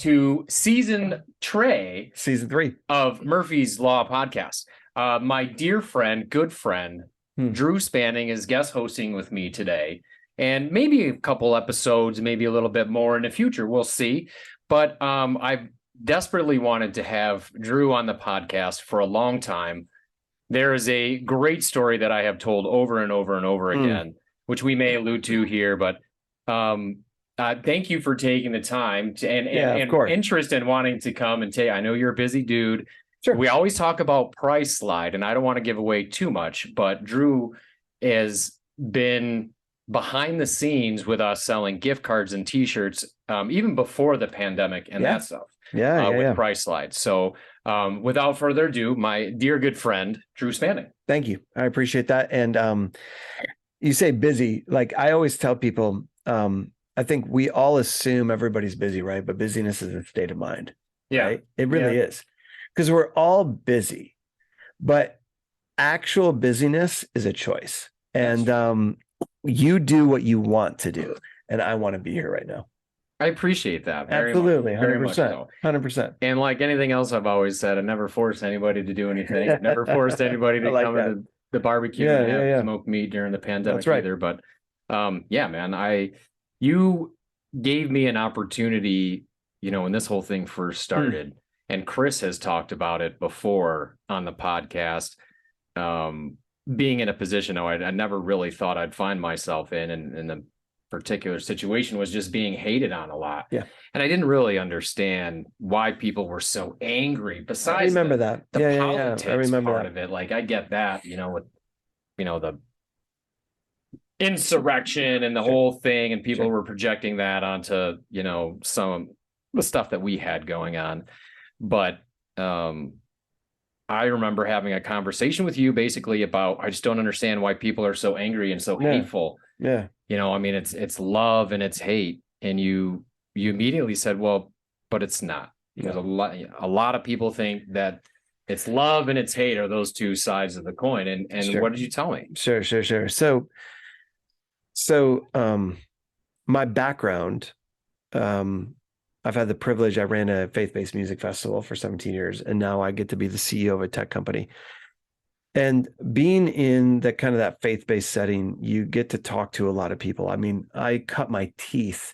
to season 3 of Murphy's Law podcast. My dear friend, good friend, Drew Spanding is guest hosting with me today, and maybe a couple episodes, maybe a little bit more in the future. We'll see. But I've desperately wanted to have Drew on the podcast for a long time. There is a great story that I have told over and over and over again, which we may allude to here, but thank you for taking the time and interest in wanting to come and take. I know you're a busy dude. Sure. We always talk about price slide, and I don't want to give away too much, but Drew has been behind the scenes with us selling gift cards and T-shirts, even before the pandemic and that stuff. With price slide. So without further ado, my dear good friend, Drew Spanding. Thank you. I appreciate that. And you say busy. Like I always tell people, I think we all assume everybody's busy, right? But busyness is a state of mind. Yeah. Right? It really is. Because we're all busy. But actual busyness is a choice. And you do what you want to do. And I want to be here right now. I appreciate that. Absolutely. 100%. So. 100%. And like anything else I've always said, I never forced anybody to do anything. I never forced anybody to come to the barbecue and have smoked meat during the pandemic either. But man, you gave me an opportunity, when this whole thing first started, and Chris has talked about it before on the podcast, being in a position I never really thought I'd find myself in, and the particular situation was just being hated on a lot. Yeah. And I didn't really understand why people were so angry. Besides I remember the politics I remember part of it. Like I get that, with the insurrection and the whole thing, and people were projecting that onto, some of the stuff that we had going on. But I remember having a conversation with you basically about, I just don't understand why people are so angry and so hateful. Yeah. It's love and it's hate. And you immediately said, well, but it's not. Because a lot of people think that it's love and it's hate are those two sides of the coin. And what did you tell me? Sure. So my background, I've had the privilege, I ran a faith-based music festival for 17 years, and now I get to be the CEO of a tech company. And being in that faith-based setting, you get to talk to a lot of people. I mean, I cut my teeth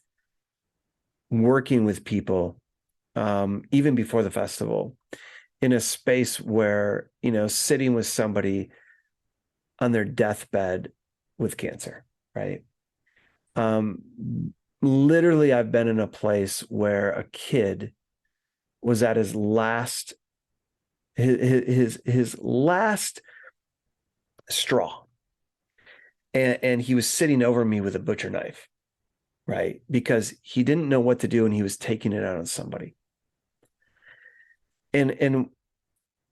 working with people, even before the festival, in a space where, sitting with somebody on their deathbed with cancer, right? Literally, I've been in a place where a kid was at his last straw, and he was sitting over me with a butcher knife, right? Because he didn't know what to do, and he was taking it out on somebody. And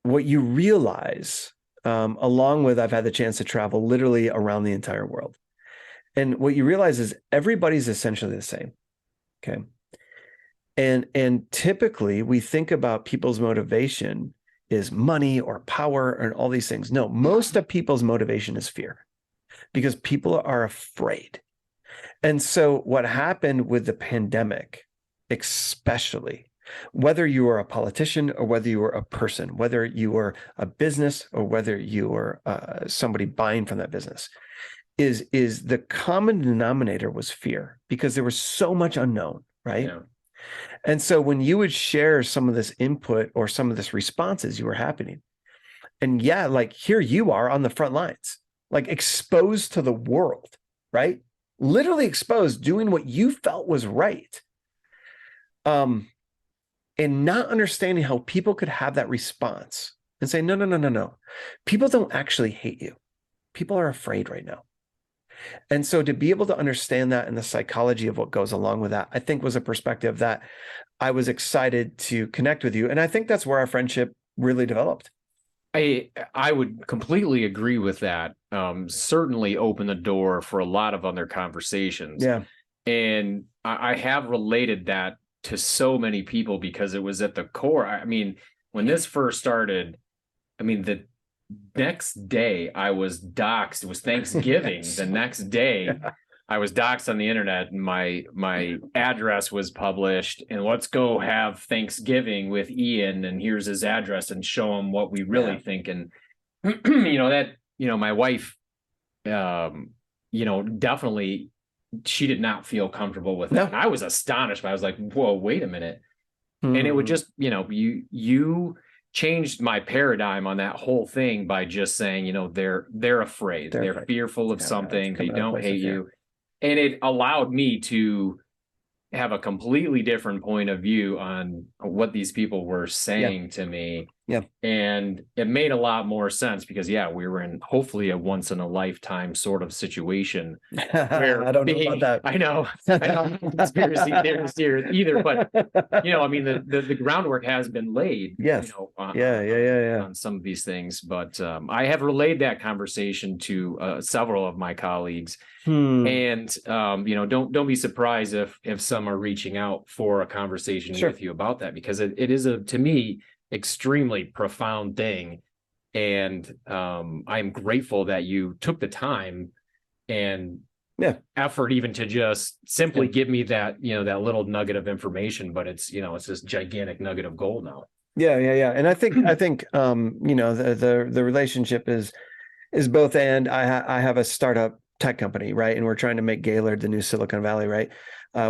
what you realize, along with, I've had the chance to travel literally around the entire world. And what you realize is everybody's essentially the same. Okay. And typically we think about people's motivation is money or power and all these things. No, most of people's motivation is fear, because people are afraid. And so what happened with the pandemic, especially, whether you are a politician or whether you are a person, whether you are a business or whether you are somebody buying from that business, is the common denominator was fear, because there was so much unknown, right? Yeah. And so when you would share some of this input or some of this responses you were happening, and like here you are on the front lines, like exposed to the world, right? Literally exposed, doing what you felt was right. And not understanding how people could have that response and say, no. People don't actually hate you. People are afraid right now. And so to be able to understand that and the psychology of what goes along with that, I think was a perspective that I was excited to connect with you. And I think that's where our friendship really developed. I would completely agree with that. Certainly opened the door for a lot of other conversations. Yeah. And I have related that to so many people because it was at the core. I mean, when this first started, the next day I was doxxed. It was Thanksgiving. The next day I was doxxed on the internet, and my address was published, and let's go have Thanksgiving with Ian, and here's his address, and show him what we really think. And my wife, definitely, she did not feel comfortable with that. And I was astonished. I was like, whoa, wait a minute. And it would just, you changed my paradigm on that whole thing by just saying, they're afraid. They're fearful of something. They don't hate you. And it allowed me to have a completely different point of view on what these people were saying to me. Yeah. And it made a lot more sense because, we were in hopefully a once in a lifetime sort of situation. Where I don't know about that. I know conspiracy theorist here either, but the groundwork has been laid. Yes. On some of these things, but I have relayed that conversation to several of my colleagues. And don't be surprised if some are reaching out for a conversation with you about that, because it is to me extremely profound thing. And I'm grateful that you took the time and effort even to just simply give me that, that little nugget of information, but it's this gigantic nugget of gold now. And I think the relationship is both, and I have a startup tech company, right? And we're trying to make Gaylord the new Silicon Valley, right?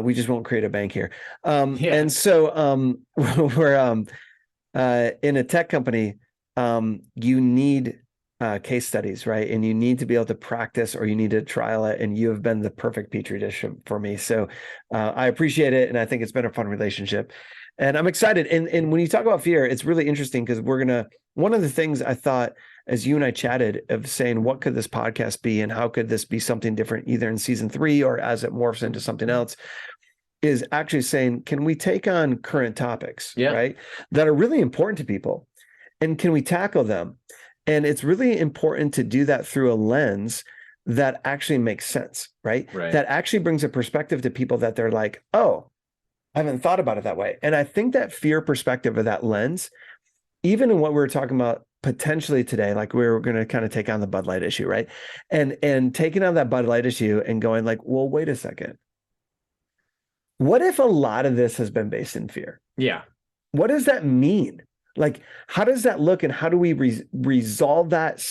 We just won't create a bank here. And so we're in a tech company, you need case studies, right? And you need to be able to practice, or you need to trial it. And you have been the perfect petri dish for me. So I appreciate it. And I think it's been a fun relationship. And I'm excited. And when you talk about fear, it's really interesting because one of the things I thought as you and I chatted of saying, what could this podcast be? And how could this be something different either in season 3 or as it morphs into something else, is actually saying, can we take on current topics, right? That are really important to people, and can we tackle them? And it's really important to do that through a lens that actually makes sense, right? That actually brings a perspective to people that they're like, oh, I haven't thought about it that way. And I think that fear perspective of that lens, even in what we were talking about potentially today, like we were going to kind of take on the Bud Light issue, right? And taking on that Bud Light issue and going like, well, wait a second. What if a lot of this has been based in fear? Yeah. What does that mean? Like, how does that look, and how do we resolve that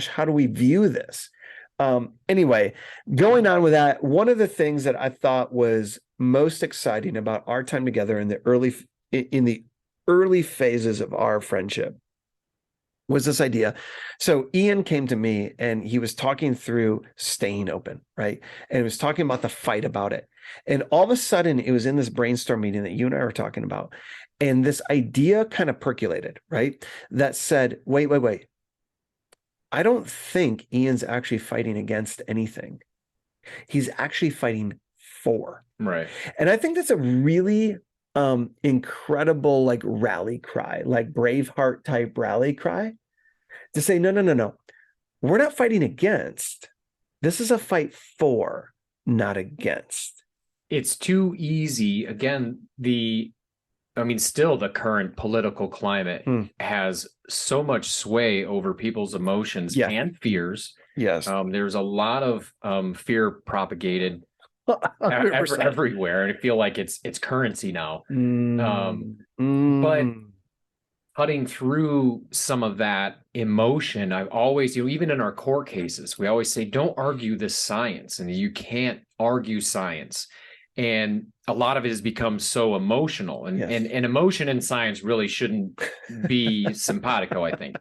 / how do we view this? Anyway, going on with that, one of the things that I thought was most exciting about our time together in the early phases of our friendship was this idea. So Ian came to me and he was talking through staying open, right? And he was talking about the fight about it. And all of a sudden it was in this brainstorm meeting that you and I were talking about. And this idea kind of percolated, right? That said, wait. I don't think Ian's actually fighting against anything. He's actually fighting for. Right. And I think that's a really incredible like rally cry, like Braveheart type rally cry, to say, no. We're not fighting against. This is a fight for, not against. It's too easy. Again, still the current political climate has so much sway over people's emotions and fears. Yes. There's a lot of fear propagated everywhere, and I feel like it's currency now. But cutting through some of that emotion, I've always, even in our court cases, we always say, don't argue this science, and you can't argue science. And a lot of it has become so emotional, and emotion and science really shouldn't be simpatico, I think.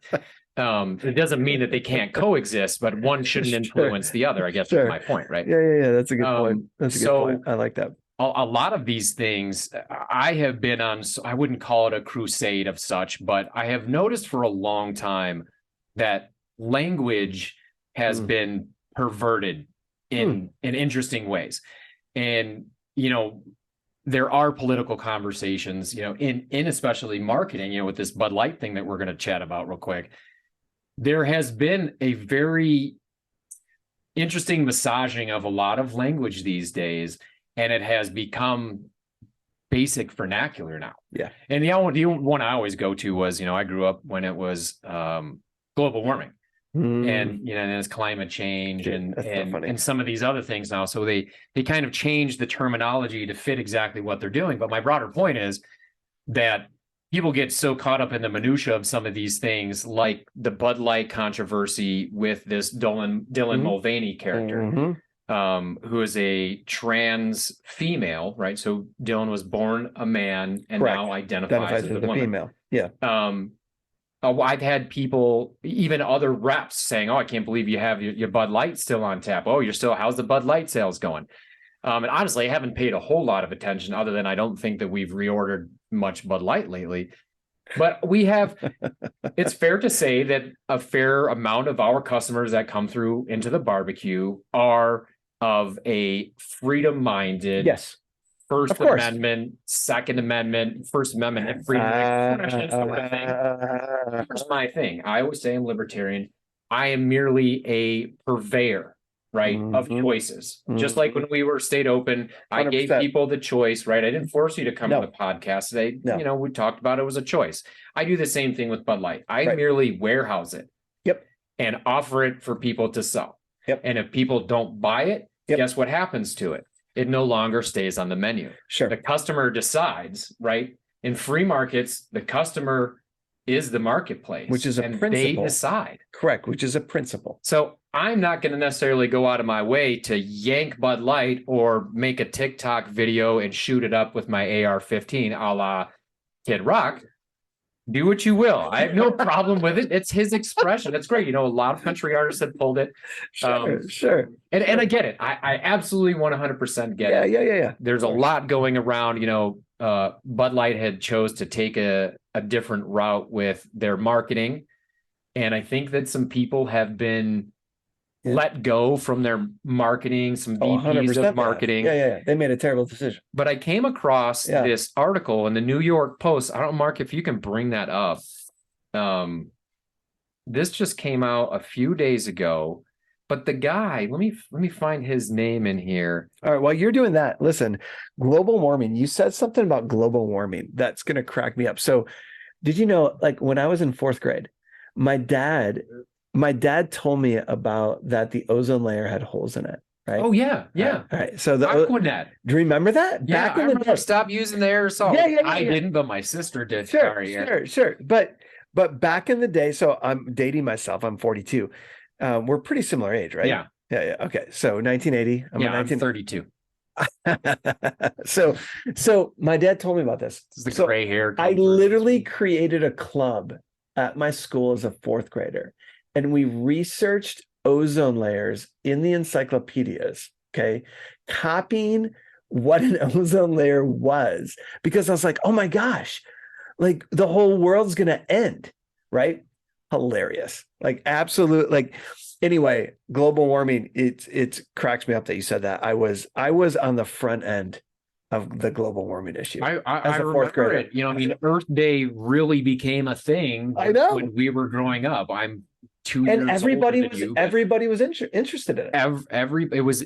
It doesn't mean that they can't coexist, but one shouldn't influence the other, I guess is my point, right? Yeah. That's a good point. That's a good point. I like that. A lot of these things I have been on, I wouldn't call it a crusade of such, but I have noticed for a long time that language has been perverted in interesting ways. And, there are political conversations, in especially marketing, with this Bud Light thing that we're going to chat about real quick. There has been a very interesting massaging of a lot of language these days, and it has become basic vernacular now. Yeah. And the one I always go to was, I grew up when it was global warming, And and it's climate change and some of these other things now. So they kind of changed the terminology to fit exactly what they're doing. But my broader point is that people get so caught up in the minutia of some of these things, like the Bud Light controversy with this Dylan Mulvaney character, who is a trans female, right? So Dylan was born a man and now identifies as a woman. Female. Yeah. I've had people, even other reps, saying, "Oh, I can't believe you have your Bud Light still on tap. Oh, how's the Bud Light sales going?" And honestly, I haven't paid a whole lot of attention, other than I don't think that we've reordered much Bud Light lately. But we have, it's fair to say that a fair amount of our customers that come through into the barbecue are of a freedom-minded, First Amendment, Second Amendment, First Amendment, and freedom of expression sort of thing. Here's my thing. I always say I'm libertarian. I am merely a purveyor, right, of choices. Just like when we were state open, 100%. I gave people the choice, right? I didn't force you to come to the podcast. We talked about it was a choice. I do the same thing with Bud Light. I merely warehouse it and offer it for people to sell. And if people don't buy it, guess what happens to it? It no longer stays on the menu. The customer decides, right? In free markets, the customer is the marketplace, which is a principle. They decide. Correct, which is a principle. So I'm not going to necessarily go out of my way to yank Bud Light or make a TikTok video and shoot it up with my AR-15 a la Kid Rock. Do what you will. I have no problem with it. It's his expression. That's great. A lot of country artists have pulled it. Sure. And I get it. I absolutely 100% get it. Yeah. There's a lot going around. Bud Light had chose to take a different route with their marketing. And I think that some people have been let go from their marketing, some VPs of marketing. Yeah. They made a terrible decision. But I came across this article in the New York Post. I don't know, Mark, if you can bring that up. This just came out a few days ago. But the guy, let me find his name in here. All right, while you're doing that, listen, global warming. You said something about global warming that's going to crack me up. So did you know, like when I was in 4th grade, my dad told me about that the ozone layer had holes in it, right? Oh, yeah. All right. So do you remember that? Yeah, Back in the day. Stop using the aerosol. I didn't, but my sister did. Sure. But back in the day, so I'm dating myself. I'm 42. We're pretty similar age, right? Yeah. Okay. So 1980. I'm 32. So my dad told me about this. This is the gray hair. I literally created a club at my school as a 4th grader, and we researched ozone layers in the encyclopedias, okay, copying what an ozone layer was, because I was like, oh my gosh, like the whole world's going to end, right? Hilarious. Like absolute, like, anyway, global warming, it cracks me up that you said that. I was on the front end of the global warming issue. I remember it. Earth Day really became a thing when we were growing up. I'm 2 years and everybody was interested in it. It was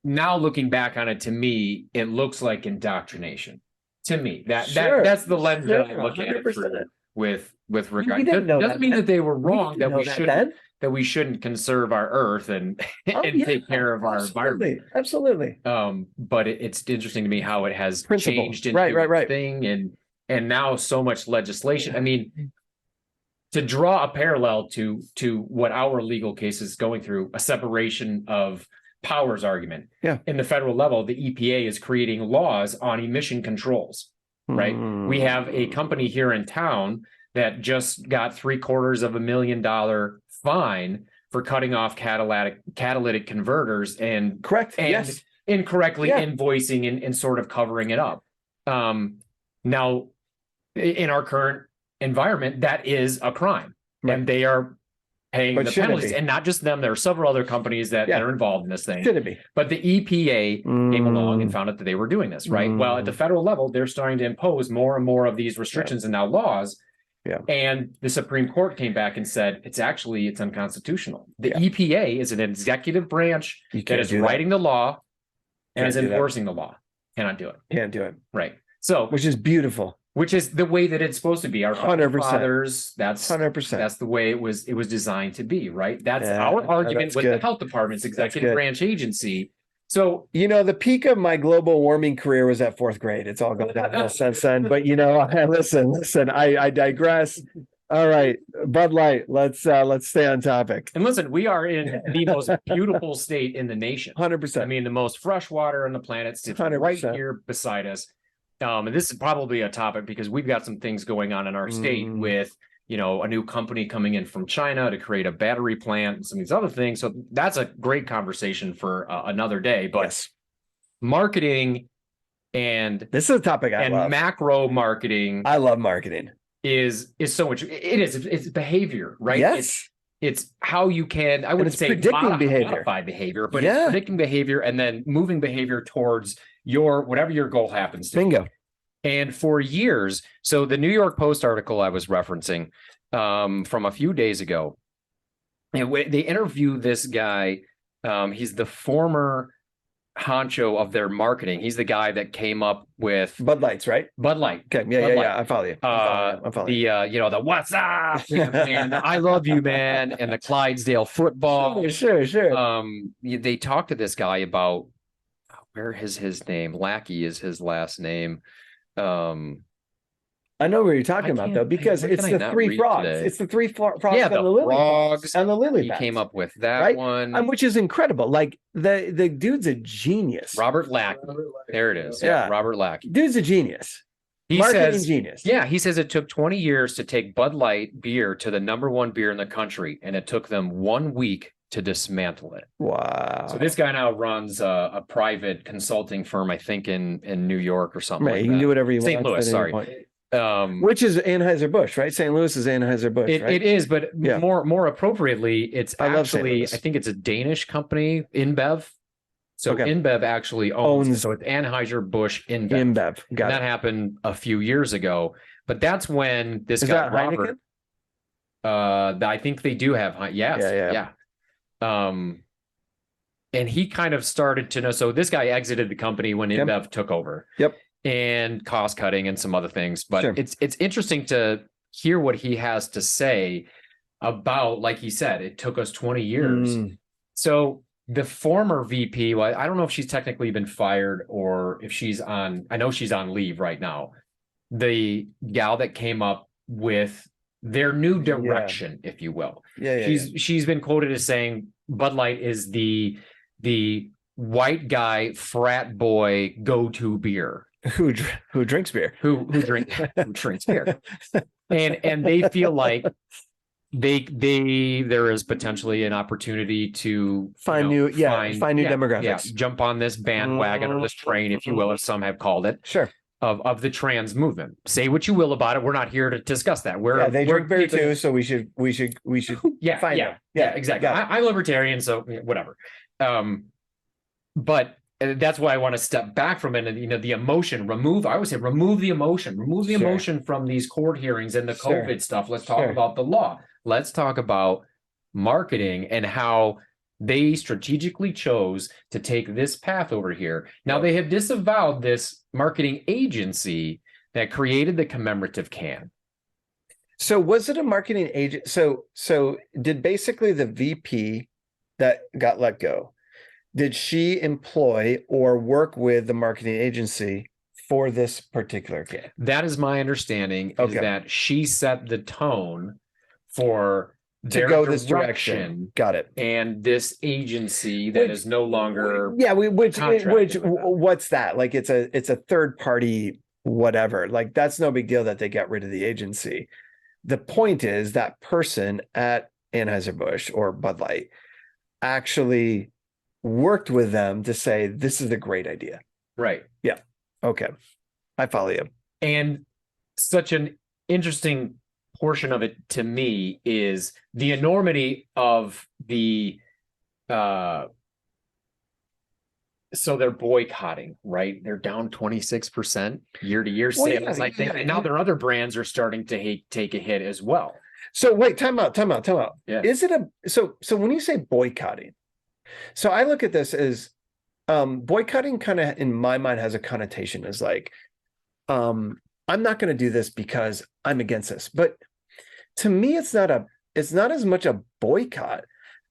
now looking back on it, to me, it looks like indoctrination. To me, that's the lens that I look at it through with regard. Doesn't mean that they were wrong, that we shouldn't conserve our earth and take care of our environment. Absolutely. But it's interesting to me how it has changed into a thing, and now so much legislation. I mean, to draw a parallel to what our legal case is going through, a separation of powers argument. In the federal level, the EPA is creating laws on emission controls, right? We have a company here in town that just got $750,000 fine for cutting off catalytic converters and incorrectly invoicing and sort of covering it up. Now, in our current environment, that is a crime, and they are paying the penalties. And not just them, there are several other companies that are involved in this thing. Should it be? But the EPA came along and found out that they were doing this, right? Well, at the federal level, they're starting to impose more and more of these restrictions and now laws. And the Supreme Court came back and said it's unconstitutional. The EPA is an executive branch that is writing the law and is enforcing the law. Cannot do it. Can't do it. Right. So, which is beautiful. which is the way that it's supposed to be. Our 100%. fathers, that's 100%. That's the way it was designed to be, right? That's our argument with the health department's executive branch agency. So, the peak of my global warming career was at 4th grade. It's all gone downhill since then. But listen, I digress. All right, Bud Light. Let's stay on topic. And listen, we are in the most beautiful state in the nation. 100%. I mean, the most fresh water on the planet sits 100%. Right here beside us. And this is probably a topic because we've got some things going on in our state with, a new company coming in from China to create a battery plant and some of these other things. So that's a great conversation for another day. But marketing and this is a topic I love. Macro marketing. I love marketing. Is so much. It's behavior, right? Yes. It's how you can, I wouldn't say modify behavior, but it's predicting behavior and then moving behavior towards whatever your goal happens to Bingo. be. And for years, so the New York Post article I was referencing from a few days ago, and they interview this guy. He's the former honcho of their marketing. He's the guy that came up with Bud Lights, right? Bud Light. Okay. Yeah. I follow you. I'm following you. The what's up and I love you, man, and the Clydesdale football. Sure. They talked to this guy about where is his name? Lackey is his last name. I know what you're talking about though, because it's the 3 frogs. Today? It's the 3 frogs. Yeah, the frogs and the lily pads. He came up with that one, which is incredible. Like the dude's a genius. Robert Lackey. There it is. Yeah, Robert Lackey. Dude's a genius. He says genius. Yeah, he says it took 20 years to take Bud Light beer to the #1 beer in the country, and it took them 1 week to dismantle it. Wow. So this guy now runs a private consulting firm, I think in New York or something. Right, like you can do whatever you want. St. Louis, sorry. Which is Anheuser-Busch, right? St. Louis is Anheuser-Busch, right? It is, but more appropriately, it's I think it's a Danish company, InBev. So InBev actually owns so it's Anheuser-Busch InBev. That happened a few years ago, but that's when this guy Robert. I think they do have yeah. And he kind of started to know. So this guy exited the company when InBev took over. Yep. And cost cutting and some other things. But it's interesting to hear what he has to say about, like he said, it took us 20 years. So the former VP, well, I don't know if she's technically been fired or if I know she's on leave right now. The gal that came up with their new direction, if you will. She's been quoted as saying Bud Light is the white guy frat boy go-to beer. Who drinks beer? Who drinks beer? And they feel like there is potentially an opportunity to find new demographics. Jump on this bandwagon or this train, if you will, as some have called it. Sure. Of the trans movement. Say what you will about it. We're not here to discuss that. They drink beer too, so we should find them. Yeah, exactly. I'm libertarian, so whatever. But that's why I want to step back from it. And the emotion, I always say remove the emotion from these court hearings and the COVID stuff. Let's talk about the law. Let's talk about marketing and how they strategically chose to take this path over here. Now they have disavowed this marketing agency that created the commemorative can. So was it a marketing agent? So did basically the VP that got let go, did she employ or work with the marketing agency for this particular can? That is my understanding, is that she set the tone for to go this direction. Got it. And this agency that is no longer what's that? Like it's a third party whatever. Like that's no big deal that they got rid of the agency. The point is that person at Anheuser-Busch or Bud Light actually worked with them to say this is a great idea. Right. Yeah. Okay. I follow you. And such an interesting portion of it to me is the enormity of the so they're boycotting, right? They're down 26% year-to-year sales, I think. And now their other brands are starting to take a hit as well. So wait, time out. Yeah. Is it so when you say boycotting, so I look at this as boycotting kind of in my mind has a connotation as like I'm I'm not going to do this because I'm against this. But to me, it's not as much a boycott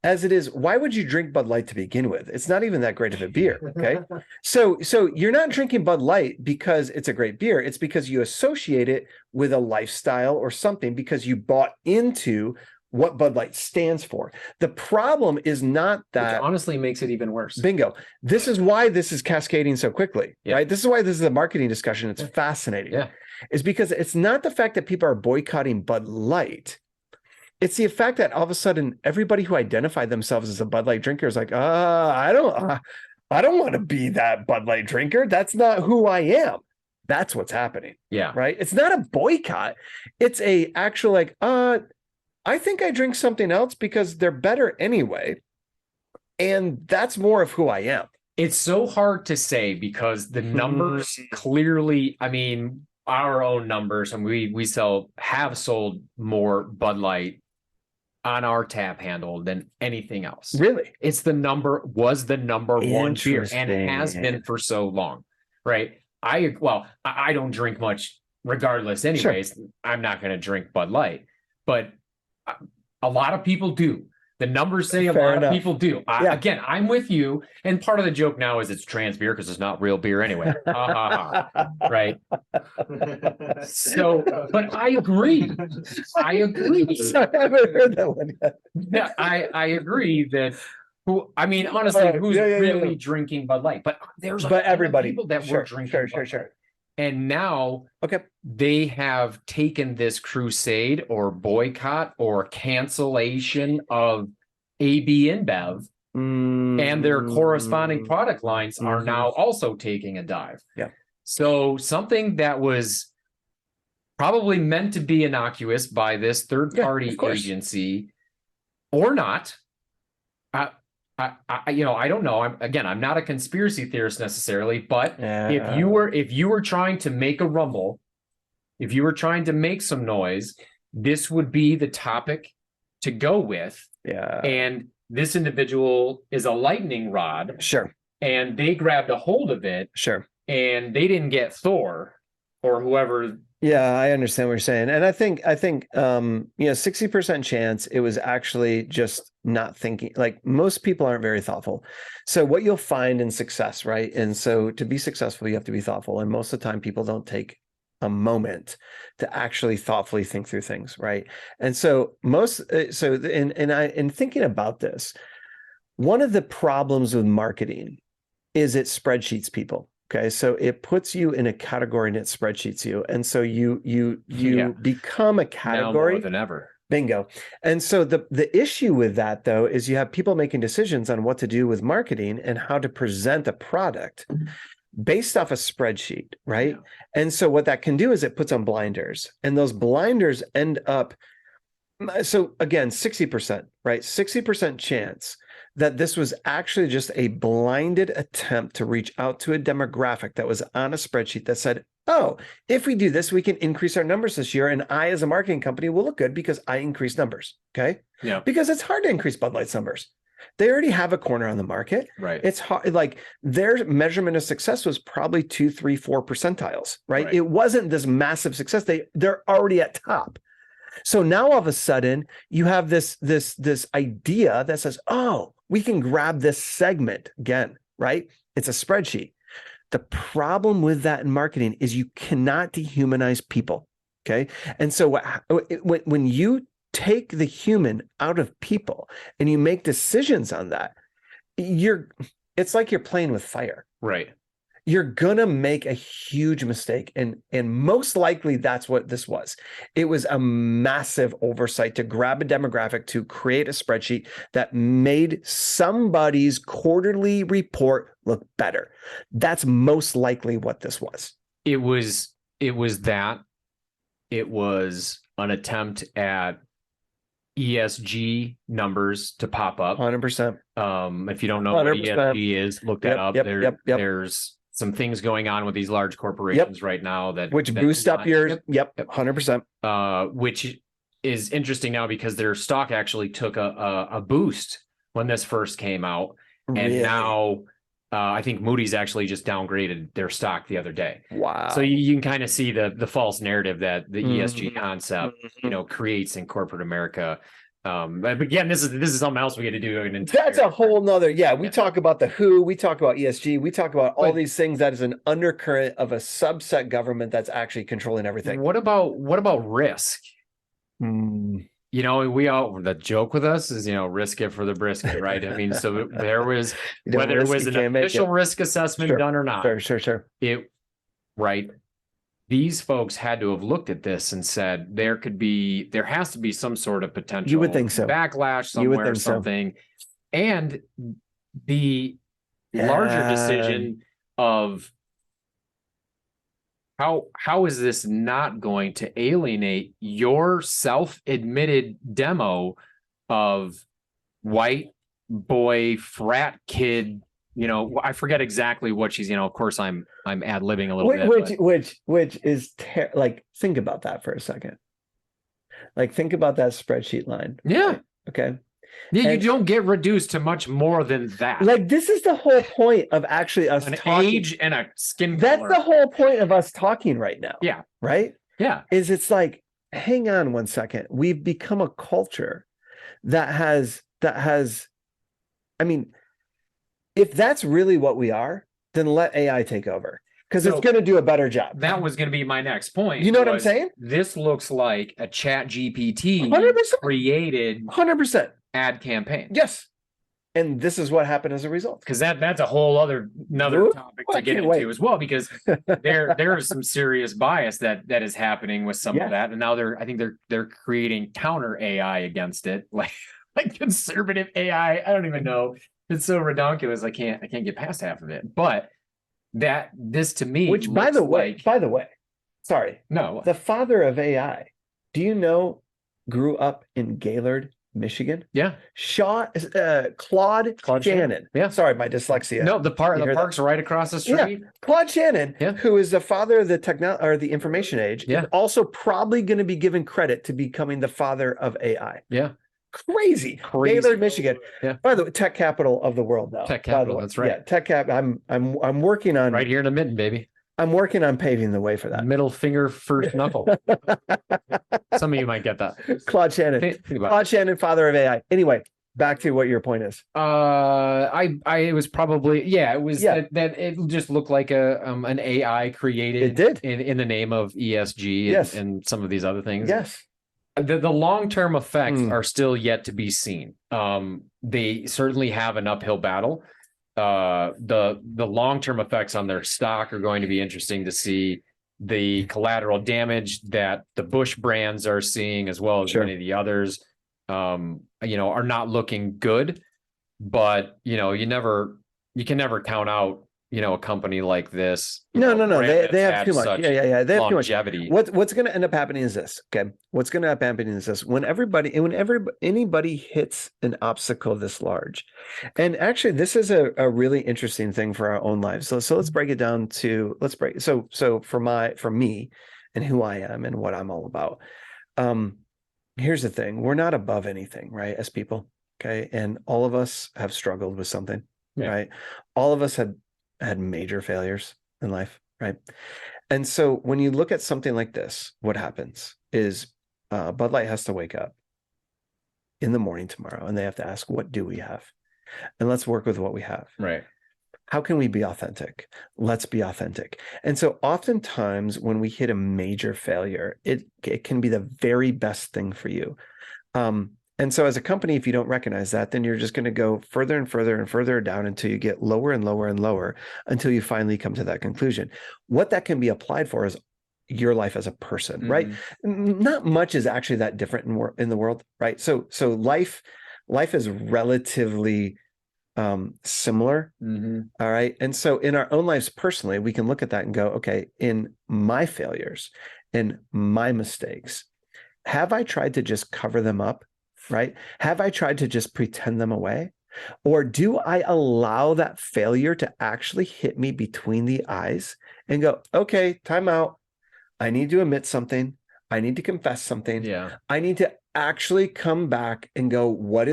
as it is, why would you drink Bud Light to begin with? It's not even that great of a beer. Okay. So you're not drinking Bud Light because it's a great beer. It's because you associate it with a lifestyle or something, because you bought into what Bud Light stands for. The problem is not that. Which honestly makes it even worse. Bingo. This is why this is cascading so quickly, right? This is why this is a marketing discussion. It's fascinating. Yeah. Is because it's not the fact that people are boycotting Bud Light. It's the fact that all of a sudden everybody who identified themselves as a Bud Light drinker is like, I don't want to be that Bud Light drinker. That's not who I am. That's what's happening. Yeah. Right. It's not a boycott. It's a actual like, I think I drink something else because they're better anyway. And that's more of who I am. It's so hard to say because the numbers clearly, I mean, our own numbers, and we have sold more Bud Light on our tap handle than anything else. Really? Was the number one beer and has been for so long, right? I don't drink much regardless anyways. Sure. I'm not going to drink Bud Light, but a lot of people do. The numbers say a lot of people do. Again, I'm with you. And part of the joke now is it's trans beer because it's not real beer anyway. Right? So, but I agree. I haven't heard that one yet. Yeah, I agree that honestly, who's really drinking Bud Light? But there's everybody people that were drinking Bud Light. And now they have taken this crusade or boycott or cancellation of AB InBev, and their corresponding product lines are now also taking a dive. Yeah. So something that was probably meant to be innocuous by this third-party agency or not, I don't know. I'm not a conspiracy theorist necessarily, but if you were trying to make a rumble, if you were trying to make some noise, this would be the topic to go with. Yeah. And this individual is a lightning rod. Sure. And they grabbed a hold of it. Sure. And they didn't get Thor or whoever. Yeah, I understand what you're saying. And I think 60% chance it was actually just not thinking. Like, most people aren't very thoughtful. So what you'll find in success, right? And so to be successful, you have to be thoughtful. And most of the time people don't take a moment to actually thoughtfully think through things, right? And so in thinking about this, one of the problems with marketing is it spreadsheets people. Okay, so it puts you in a category and it spreadsheets you, and so you become a category now more than ever. Bingo. And so the issue with that, though, is you have people making decisions on what to do with marketing and how to present a product based off a spreadsheet, right? Yeah. And so what that can do is it puts on blinders, and those blinders end up. So again, 60%, right? 60% chance that this was actually just a blinded attempt to reach out to a demographic that was on a spreadsheet that said, oh, if we do this, we can increase our numbers this year. And I, as a marketing company, will look good because I increase numbers. Okay. Yeah. Because it's hard to increase Bud Light's numbers. They already have a corner on the market. Right. It's hard. Like, their measurement of success was probably 2, 3, 4 percentiles, right? It wasn't this massive success. They're already at top. So now all of a sudden you have this idea that says, oh, we can grab this segment again, right? It's a spreadsheet. The problem with that in marketing is you cannot dehumanize people. Okay. And so when you take the human out of people and you make decisions on that, it's like you're playing with fire. Right. You're gonna make a huge mistake, and most likely that's what this was. It was a massive oversight to grab a demographic to create a spreadsheet that made somebody's quarterly report look better. That's most likely what this was. It was that. It was an attempt at ESG numbers to pop up. 100%. If you don't know 100%. What ESG is, look that up. There's some things going on with these large corporations right now that boost up your 100%. Which is interesting now because their stock actually took a boost when this first came out, and now I think Moody's actually just downgraded their stock the other day. Wow. So you can kind of see the false narrative that the ESG concept, creates in corporate America. But again, this is something else we get to do. That's a whole nother. We talk about the WHO, we talk about ESG, we talk about all these things. That is an undercurrent of a subset government that's actually controlling everything. What about risk? The joke with us is, risk it for the brisket, right? I mean, so there was, whether it was an official risk assessment done or not. Sure. These folks had to have looked at this and said, there has to be some sort of potential you would think so. backlash somewhere or something. So. And the larger decision of how is this not going to alienate your self-admitted demo of white boy frat kid? I forget exactly what she's. Of course, I'm ad-libbing a little bit. Which is like, think about that for a second. Like, think about that spreadsheet line. Yeah. Right? Okay. Yeah, you don't get reduced to much more than that. Like, this is the whole point of actually us talking. Age and a skin color. That's the whole point of us talking right now. Yeah. Right? Yeah. It's like, hang on one second. We've become a culture that has, I mean, if that's really what we are, then let AI take over, because it's going to do a better job. That was going to be my next point. You know what I'm saying? This looks like a Chat GPT 100%. created 100% ad campaign. Yes. And this is what happened as a result. Because that's a whole another topic to get into as well, because there is some serious bias that is happening with some of that. And now I think they're creating counter AI against it, like conservative AI. I don't even know. It's so redonkulous. I can't get past half of it. But this to me, which by the way, sorry, no, the father of AI, do you know, grew up in Gaylord, Michigan? Yeah. Claude Shannon. Yeah. Sorry, my dyslexia. No, the park's right across the street. Yeah. Claude Shannon, who is the father of the information age, is also probably going to be given credit to becoming the father of AI. Yeah. Crazy. Gaylord, Michigan. Yeah. By the way, tech capital of the world now. Tech capital. That's right. Yeah. Tech cap. I'm working on right here in the mitten, baby. I'm working on paving the way for that. Middle finger, first knuckle. Some of you might get that. Claude Shannon. Claude Shannon, father of AI. Anyway, back to what your point is. It was probably it was that it just looked like an AI created. It did in the name of ESG and some of these other things. Yes. The long-term effects are still yet to be seen. They certainly have an uphill battle. The long-term effects on their stock are going to be interesting to see. The collateral damage that the Bush brands are seeing, as well as many of the others, are not looking good. But you can never count out a company like this. No. They have too much. They have longevity. Too much. What's going to end up happening is this. Okay. What's going to end up happening is this. Whenever anybody hits an obstacle this large, and actually this is a really interesting thing for our own lives. So let's break it down to So for me and who I am and what I'm all about. Here's the thing. We're not above anything, right? As people. Okay. And all of us have struggled with something, right? All of us had major failures in life, right? And so when you look at something like this, what happens is Bud Light has to wake up in the morning tomorrow and they have to ask, what do we have? And let's work with what we have. Right. How can we be authentic? Let's be authentic. And so oftentimes when we hit a major failure, it can be the very best thing for you. And so as a company, if you don't recognize that, then you're just going to go further and further and further down until you get lower and lower and lower until you finally come to that conclusion. What that can be applied for is your life as a person, right? Not much is actually that different in the world, right? So life is relatively similar. All right. And so in our own lives personally, we can look at that and go, okay, in my failures, in my mistakes, have I tried to just cover them up? Right? Have I tried to just pretend them away? Or do I allow that failure to actually hit me between the eyes and go, okay, time out. I need to admit something. I need to confess something. Yeah. I need to actually come back and go, what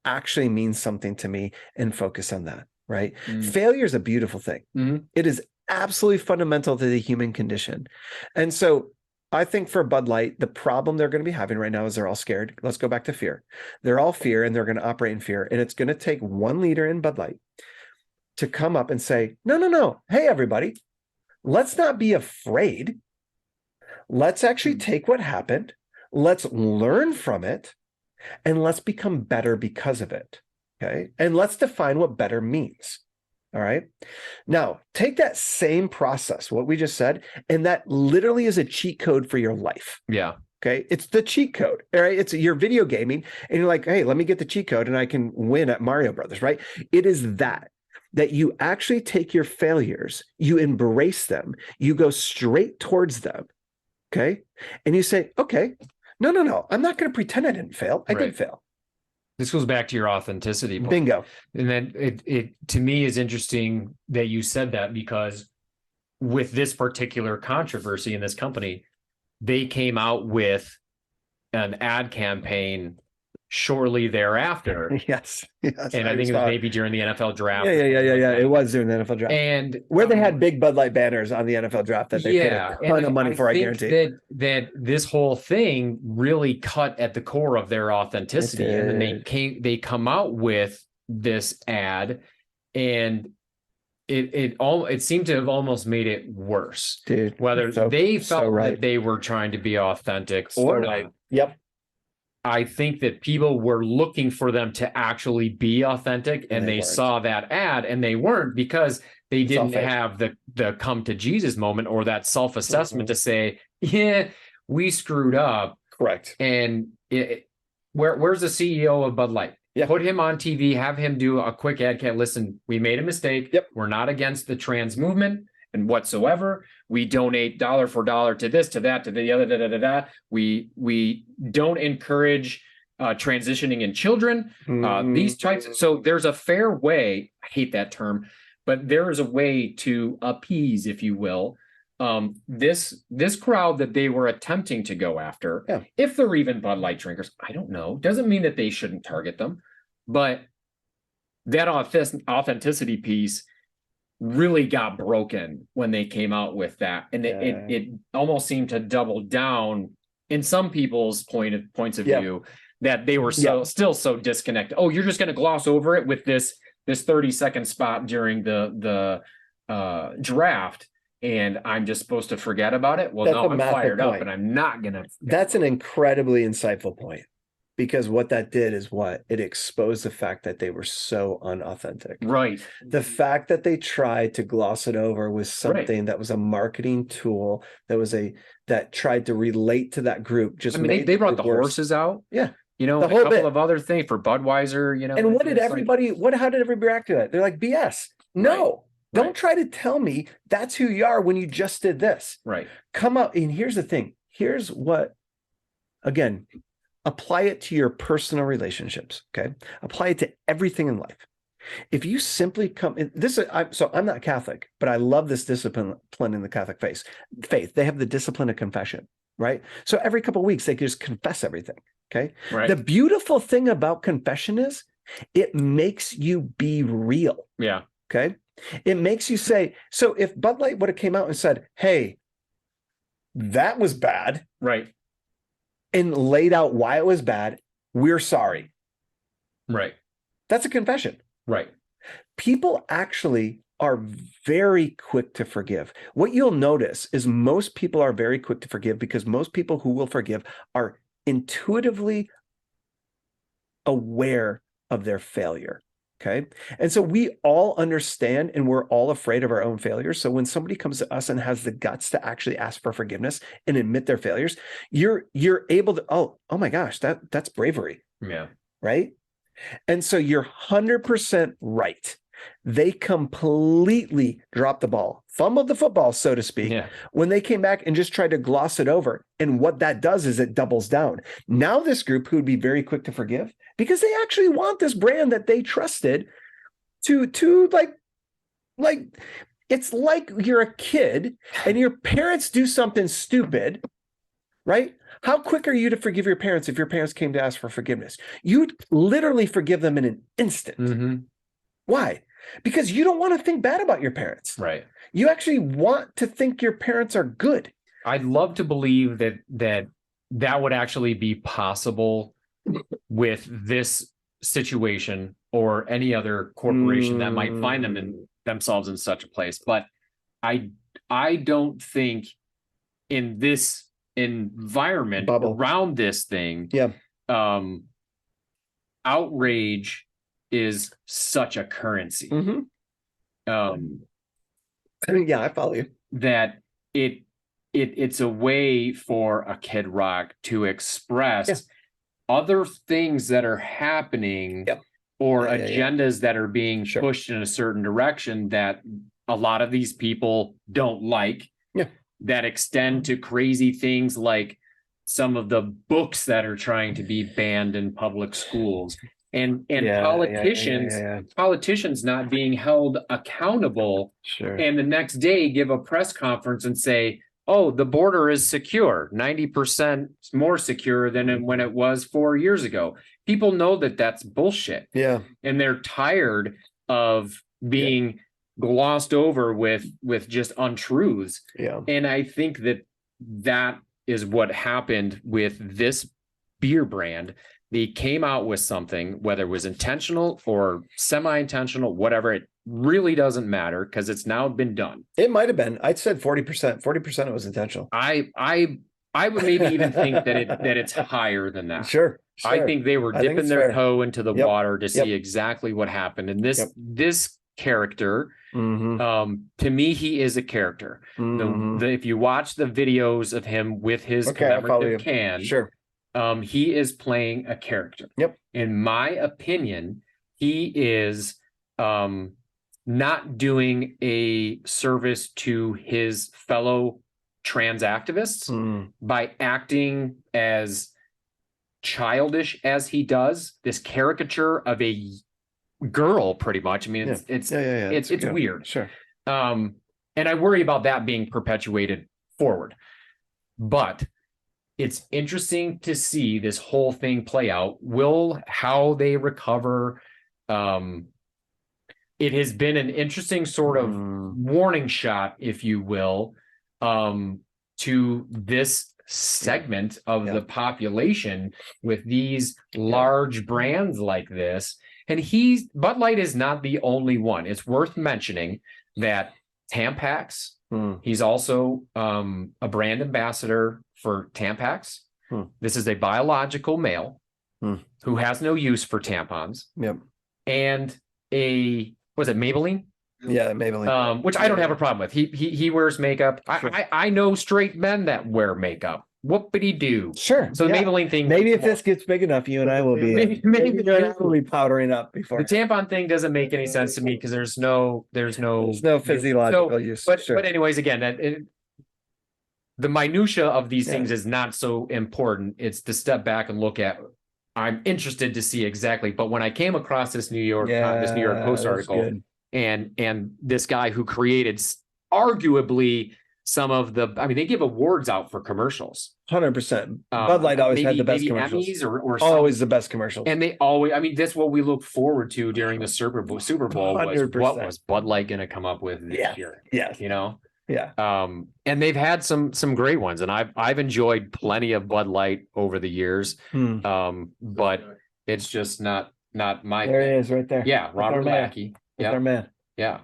actually means something to me, and focus on that. right? Failure is a beautiful thing. It is absolutely fundamental to the human condition. And so I think for Bud Light, the problem they're going to be having right now is they're all scared. Let's go back to fear. They're all fear, and they're going to operate in fear. And it's going to take one leader in Bud Light to come up and say, no, no, no. Hey, everybody, let's not be afraid. Let's actually take what happened. Let's learn from it, and let's become better because of it. Okay. And let's define what better means. All right. Now, take that same process, what we just said, and that literally is a cheat code for your life. Yeah. Okay. It's the cheat code. All right. It's you're video gaming and you're like, hey, let me get the cheat code and I can win at Mario Brothers, right? It is that you actually take your failures, you embrace them, you go straight towards them. Okay. And you say, okay, no, I'm not going to pretend I didn't fail. I did fail. This goes back to your authenticity point. Bingo. And then it to me is interesting that you said that, because with this particular controversy in this company, they came out with an ad campaign shortly thereafter. Yes. And I think it was maybe during the NFL draft. Yeah. It was during the NFL draft. And where they had big Bud Light banners on the NFL draft that they paid a ton of money for, I guarantee. That this whole thing really cut at the core of their authenticity. And then they come out with this ad, and it seemed to have almost made it worse. Dude, whether they felt that they were trying to be authentic or not. Yep. I think that people were looking for them to actually be authentic, and they saw that ad and they weren't, because they didn't have the come to Jesus moment or that self-assessment to say, yeah, we screwed up. Correct. And where's the CEO of Bud Light? Yeah. Put him on TV, have him do a quick ad. Listen, we made a mistake. Yep. We're not against the trans movement and whatsoever. We donate dollar for dollar to this, to that, to the other, We don't encourage transitioning in children, these types. So there's a fair way, I hate that term, but there is a way to appease, if you will, this crowd that they were attempting to go after. Yeah. If they're even Bud Light drinkers, I don't know. Doesn't mean that they shouldn't target them, but that authenticity piece really got broken when they came out with that, and it almost seemed to double down in some people's points of view that they were still so disconnected. Oh, you're just going to gloss over it with this 30-second spot during the draft, and I'm just supposed to forget about it. Well, no, I'm fired up, and I'm not going to. That's an incredibly insightful point. Because what that did is it exposed the fact that they were so unauthentic. Right. The fact that they tried to gloss it over with something that was a marketing tool that tried to relate to that group. They brought the horses out. Yeah. A couple of other things for Budweiser, And how did everybody react to that? They're like, BS. No. Right. Don't try to tell me that's who you are when you just did this. Right. Come up. And here's the thing. Here's what, again, apply it to your personal relationships. Okay. Apply it to everything in life. If you simply I'm not Catholic, but I love this discipline in the Catholic faith. They have the discipline of confession, right? So every couple of weeks, they can just confess everything. Okay. Right. The beautiful thing about confession is it makes you be real. Yeah. Okay. It makes you say, so if Bud Light would have came out and said, hey, that was bad. Right. And laid out why it was bad, we're sorry. Right. That's a confession. Right. People actually are very quick to forgive. What you'll notice is most people are very quick to forgive because most people who will forgive are intuitively aware of their failure. Okay. And so we all understand and we're all afraid of our own failures. So when somebody comes to us and has the guts to actually ask for forgiveness and admit their failures, you're able to, oh my gosh, that's bravery. Yeah. Right. And so you're 100% right. They completely dropped the ball, fumbled the football, so to speak, when they came back and just tried to gloss it over. And what that does is it doubles down. Now this group who would be very quick to forgive because they actually want this brand that they trusted to like it's like you're a kid and your parents do something stupid, right? How quick are you to forgive your parents if your parents came to ask for forgiveness? You'd literally forgive them in an instant. Mm-hmm. Why? because you don't want to think bad about your parents. Right. You actually want to think your parents are good. I'd love to believe that would actually be possible with this situation or any other corporation that might find themselves in such a place. But I don't think in this environment around this thing, outrage is such a currency. Yeah, I follow you. That it's a way for a Kid Rock to express other things that are happening or agendas that are being pushed in a certain direction that a lot of these people don't like, that extend to crazy things like some of the books that are trying to be banned in public schools, and politicians not being held accountable, and the next day give a press conference and say, oh, the border is secure, 90% more secure than when it was 4 years ago. People know that that's bullshit. Yeah. And they're tired of being glossed over with just untruths. Yeah. And I think that is what happened with this beer brand. They came out with something, whether it was intentional or semi-intentional, whatever, it really doesn't matter because it's now been done. It might have been. I said 40%. 40% it was intentional. I would maybe even think that it's higher than that. Sure. I think they were dipping their toe into the water to see exactly what happened. And this character, to me, he is a character. If you watch the videos of him with his commemorative can, he is playing a character. In my opinion, he is not doing a service to his fellow trans activists by acting as childish as he does, this caricature of a girl, pretty much. I mean, it's weird. Sure. And I worry about that being perpetuated forward. But it's interesting to see this whole thing play out. How they recover. It has been an interesting sort of warning shot, if you will, to this segment of the population with these large brands like this. And Bud Light is not the only one. It's worth mentioning that Tampax, he's also a brand ambassador for Tampax. This is a biological male who has no use for tampons. And was it Maybelline? Yeah, Maybelline. Which I don't have a problem with. He wears makeup. I know straight men that wear makeup. Whoopity-doo. Sure. So the Maybelline thing. Maybe if this gets big enough, you and I will be maybe powdering up before. The tampon thing doesn't make any sense to me because there's no physiological use. But anyways, again, the minutia of these things is not so important. It's to step back and look at. I'm interested to see exactly. But when I came across this New York Post article, and this guy who created arguably some of they give awards out for commercials. 100%. Bud Light always had the best commercials. Emmys or always the best commercials. And they always, that's what we look forward to during the Super Bowl. Was what was Bud Light going to come up with this year? Yes. You know? Yeah. And they've had some great ones, and I've enjoyed plenty of Bud Light over the years. But it's just not my there thing. It is right there. Yeah, Robert Mackey. Yeah. Our man. Yeah.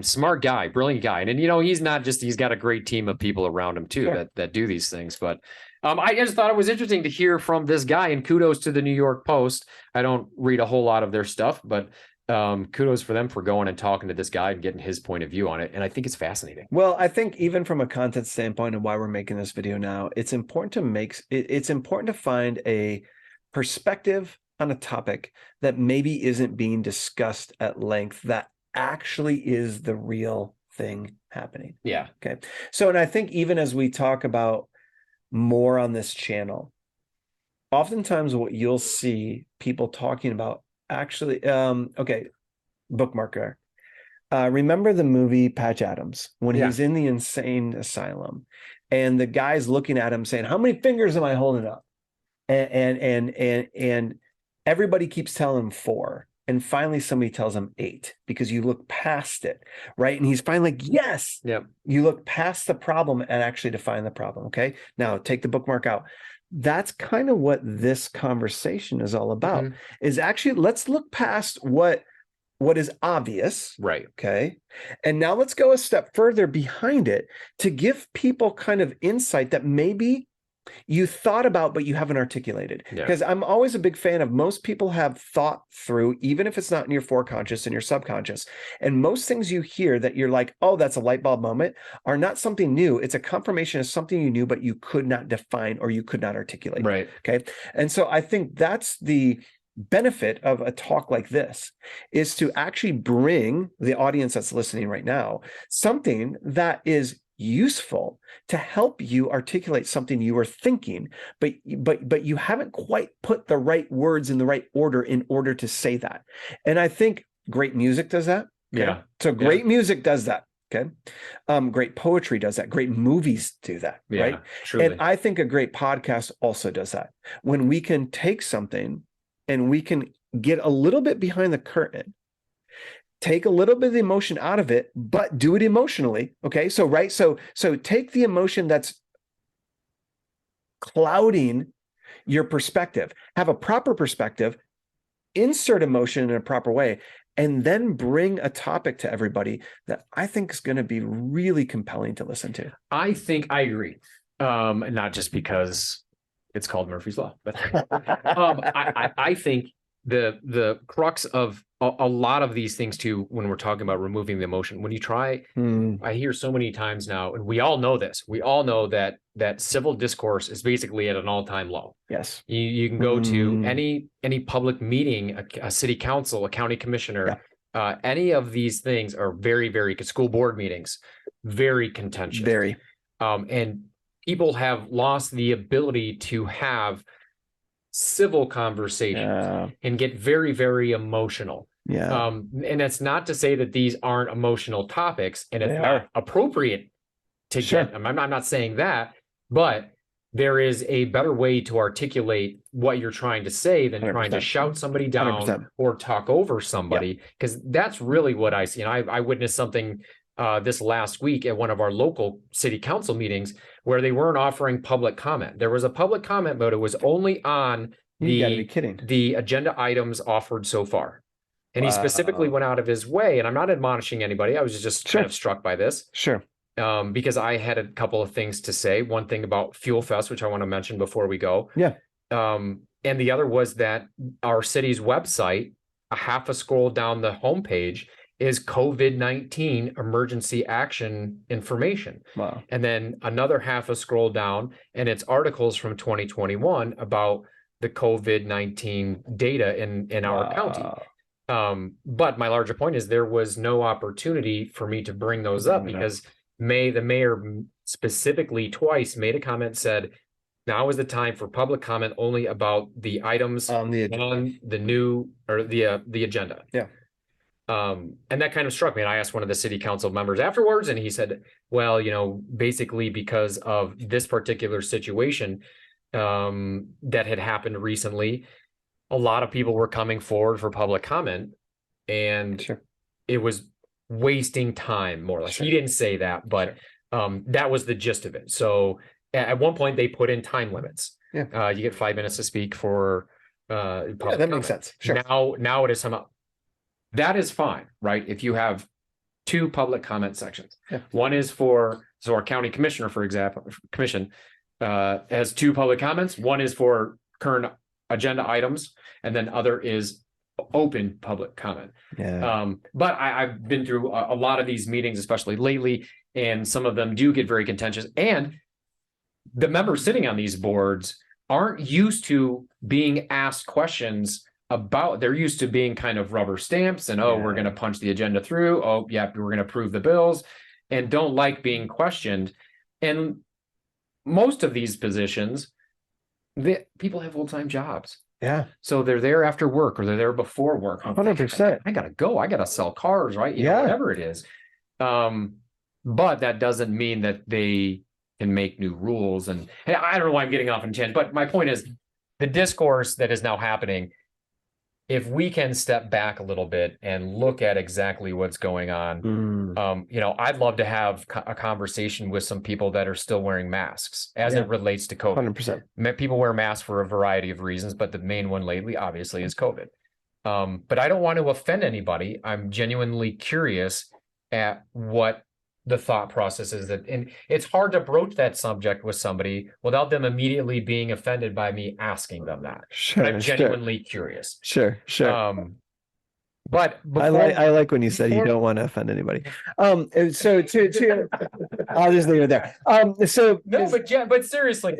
Smart guy, brilliant guy. And he's got a great team of people around him too that do these things. But I just thought it was interesting to hear from this guy, and kudos to the New York Post. I don't read a whole lot of their stuff, but kudos for them for going and talking to this guy and getting his point of view on it. And I think it's fascinating. Well, I think even from a content standpoint and why we're making this video now, it's important to find a perspective on a topic that maybe isn't being discussed at length that actually is the real thing happening. Yeah. Okay. So, and I think even as we talk about more on this channel, oftentimes what you'll see people talking about actually, bookmarker. Remember the movie Patch Adams when he's in the insane asylum and the guy's looking at him saying, how many fingers am I holding up? And everybody keeps telling him 4. and finally somebody tells him 8 because you look past it, right? And he's finally like, yes. Yep. You look past the problem and actually define the problem. Okay. Now take the bookmark out. That's kind of what this conversation is all about, is actually, let's look past what is obvious. Right. Okay. And now let's go a step further behind it to give people kind of insight that maybe you thought about, but you haven't articulated. Because I'm always a big fan of, most people have thought through, even if it's not in your foreconscious and your subconscious. And most things you hear that you're like, oh, that's a light bulb moment, are not something new. It's a confirmation of something you knew, but you could not define or you could not articulate. Right. Okay. And so I think that's the benefit of a talk like this, is to actually bring the audience that's listening right now something that is useful to help you articulate something you were thinking, but you haven't quite put the right words in the right order in order to say that. And I think great music does that. Okay? Yeah. So great music does that. Okay. Great poetry does that. Great movies do that. Yeah, right. Truly. And I think a great podcast also does that. When we can take something and we can get a little bit behind the curtain, take a little bit of the emotion out of it, but do it emotionally. Okay. So, right. So take the emotion that's clouding your perspective, have a proper perspective, insert emotion in a proper way, and then bring a topic to everybody that I think is going to be really compelling to listen to. I think I agree. Not just because it's called Murphy's Law, but I think the crux of a lot of these things too, when we're talking about removing the emotion, when you try, I hear so many times now, and we all know this, we all know that civil discourse is basically at an all-time low. Yes. You can go to any public meeting, a city council, a county commissioner, any of these things are very, very, school board meetings, very contentious. Very. And people have lost the ability to have civil conversations and get very, very emotional. Yeah. And that's not to say that these aren't emotional topics and it's not appropriate to get them. I'm not saying that, but there is a better way to articulate what you're trying to say than 100%. Trying to shout somebody down 100%. Or talk over somebody, because that's really what I see. And I witnessed something this last week at one of our local city council meetings where they weren't offering public comment. There was a public comment, but it was only on the agenda items offered so far. And he specifically went out of his way, and I'm not admonishing anybody. I was just kind of struck by this. Sure. Because I had a couple of things to say. One thing about FUELcast, which I want to mention before we go. Yeah. And the other was that our city's website, a half a scroll down the homepage, is COVID-19 emergency action information. Wow. And then another half a scroll down, and it's articles from 2021 about the COVID-19 data in our county. But my larger point is there was no opportunity for me to bring those up because the mayor specifically twice made a comment, said, now is the time for public comment only about the items on the agenda. Yeah. And that kind of struck me. And I asked one of the city council members afterwards, and he said, well, basically because of this particular situation that had happened recently, a lot of people were coming forward for public comment, and it was wasting time, more or less. He didn't say that, but that was the gist of it. So at one point they put in time limits. Yeah. You get 5 minutes to speak for public that makes sense. Sure. Now it is somehow. That is fine, right? If you have 2 public comment sections, one is so our county commissioner, for example, has 2 public comments. One is for current agenda items, and then other is open public comment. Yeah. But I've been through a lot of these meetings, especially lately, and some of them do get very contentious. And the members sitting on these boards aren't used to being asked questions about, they're used to being kind of rubber stamps and, we're going to punch the agenda through. Oh, yeah, we're going to approve the bills, and don't like being questioned. And most of these positions, people have full-time jobs. Yeah. So they're there after work or they're there before work. 100%. I got to go. I got to sell cars, right? You know, whatever it is. But that doesn't mean that they can make new rules. And I don't know why I'm getting off on tangent, but my point is the discourse that is now happening if we can step back a little bit and look at exactly what's going on, I'd love to have a conversation with some people that are still wearing masks as it relates to COVID. 100%. People wear masks for a variety of reasons, but the main one lately, obviously, is COVID. But I don't want to offend anybody. I'm genuinely curious at what the thought process is and it's hard to broach that subject with somebody without them immediately being offended by me asking them that. Sure, I'm genuinely curious. Sure. But I like when you said you don't want to offend anybody. So to I'll just leave it there. But seriously,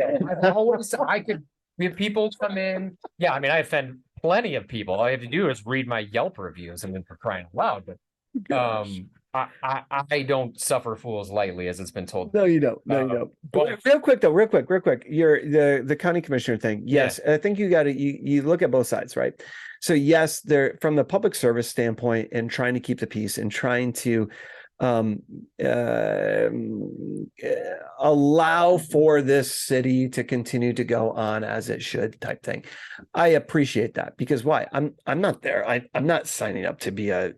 if people come in, I mean, I offend plenty of people. All I have to do is read my Yelp reviews, and then for crying out loud. But I don't suffer fools lightly, as it's been told. No, you don't. No, you don't. But real quick. You're the county commissioner thing. Yes, I think you got to you look at both sides, right? So yes, they're from the public service standpoint and trying to keep the peace and trying to allow for this city to continue to go on as it should, type thing. I appreciate that, because why? I'm not there. I'm not signing up to be a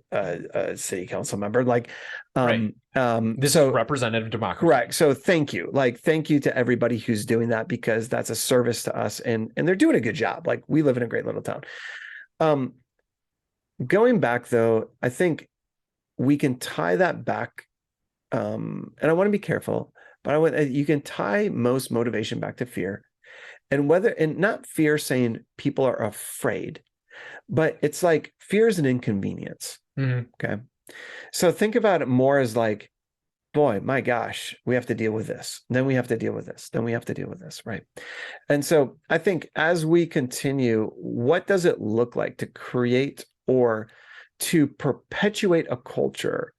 city council member. Like, this is representative democracy. Correct. So thank you to everybody who's doing that, because that's a service to us, and they're doing a good job. Like, we live in a great little town. Going back though, I think we can tie that back, and I want to be careful, but you can tie most motivation back to fear, and not fear saying people are afraid, but it's like fear is an inconvenience. Okay, so think about it more as like, boy, my gosh, we have to deal with this, then we have to deal with this, then we have to deal with this, right? And so I think as we continue, what does it look like to create or to perpetuate a culture,